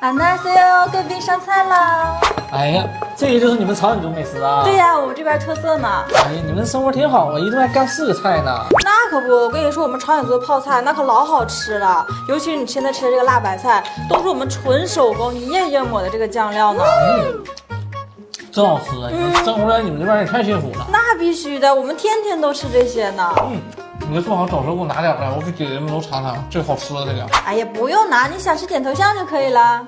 안녕하세요，贵宾上菜啦！哎呀，这个就是你们朝鲜族美食啊？对呀，我们这边特色呢。哎呀，你们生活挺好啊，一顿还干4个菜呢。那可不，我跟你说，我们朝鲜族的泡菜那可老好吃了，尤其是你现在吃的这个辣白菜，都是我们纯手工一页一页抹的这个酱料呢。真好吃啊！你们生活在你们这边也太幸福了。那必须的，我们天天都吃这些呢。你给做好，找时候给我拿点来，我给姐姐们都尝尝，这个好吃了这个。哎呀，不用拿，你想吃点头像就可以了。